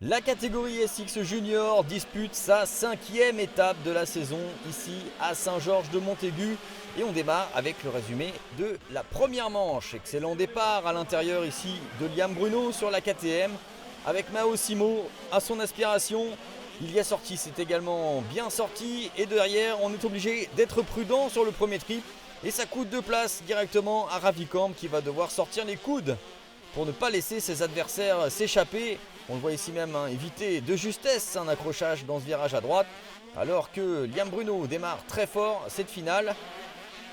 La catégorie SX Junior dispute sa 5e étape de la saison ici à Saint-Georges-de-Montaigu et on démarre avec le résumé de la première manche. Excellent départ à l'intérieur ici de Liam Bruno sur la KTM avec Mao Simo à son aspiration. Ilyes Ortiz est également bien sorti et derrière on est obligé d'être prudent sur le premier trip et ça coûte 2 places directement à Ravikant qui va devoir sortir les coudes pour ne pas laisser ses adversaires s'échapper. On le voit ici même éviter de justesse un accrochage dans ce virage à droite alors que Liam Bruno démarre très fort cette finale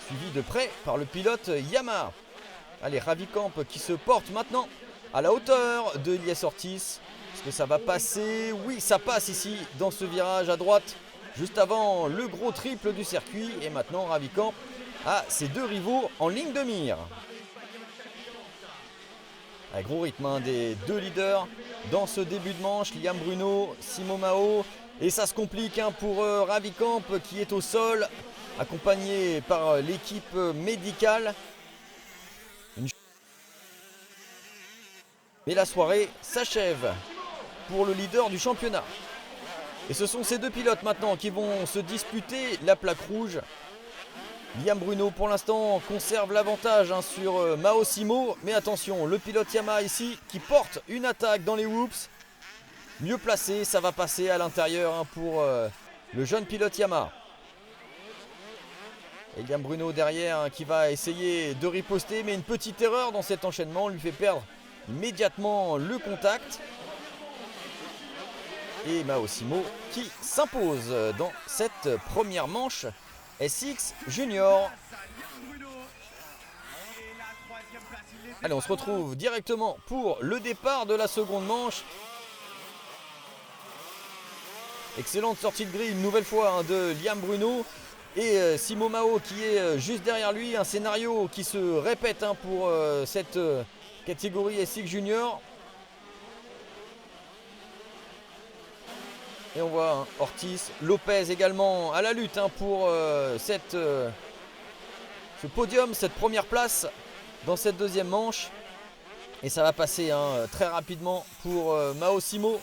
suivi de près par le pilote Yamaha. Allez, Ravikant qui se porte maintenant à la hauteur de Ilyes Ortiz. Est-ce que ça va passer? Oui, ça passe ici dans ce virage à droite juste avant le gros triple du circuit et maintenant Ravikant a ses deux rivaux en ligne de mire. Un gros rythme des deux leaders dans ce début de manche, Liam Bruno, Simo Mao. Et ça se complique pour Ravikant qui est au sol, accompagné par l'équipe médicale. Mais la soirée s'achève pour le leader du championnat. Et ce sont ces deux pilotes maintenant qui vont se disputer la plaque rouge. Liam Bruno pour l'instant conserve l'avantage sur Mao Simo. Mais attention, le pilote Yamaha ici qui porte une attaque dans les whoops. Mieux placé, ça va passer à l'intérieur pour le jeune pilote Yamaha. Et Liam Bruno derrière qui va essayer de riposter. Mais une petite erreur dans cet enchaînement lui fait perdre immédiatement le contact. Et Mao Simo qui s'impose dans cette première manche SX Junior. Allez, on se retrouve directement pour le départ de la seconde manche. Excellente sortie de grille une nouvelle fois de Liam Bruno et Simo Mao qui est juste derrière lui. Un scénario qui se répète pour cette catégorie SX Junior. Et on voit Ortiz, Lopez également à la lutte pour ce podium, cette première place dans cette deuxième manche. Et ça va passer très rapidement pour Mao Simo.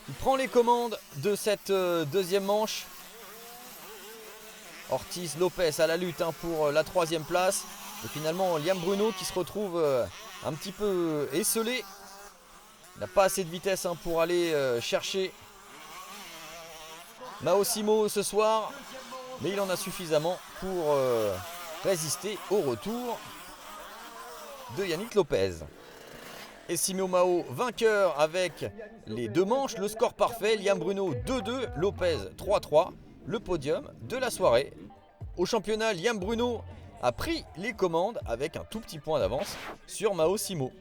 Il prend les commandes de cette deuxième manche. Ortiz, Lopez à la lutte pour la troisième place. Et finalement Liam Bruno qui se retrouve un petit peu esselé. Il n'a pas assez de vitesse pour aller chercher Mao Simo ce soir, mais il en a suffisamment pour résister au retour de Yannick Lopez. Et Simo Mao vainqueur avec les deux manches, le score parfait, Liam Bruno 2-2, Lopez 3-3, le podium de la soirée. Au championnat, Liam Bruno a pris les commandes avec un tout petit point d'avance sur Mao Simo.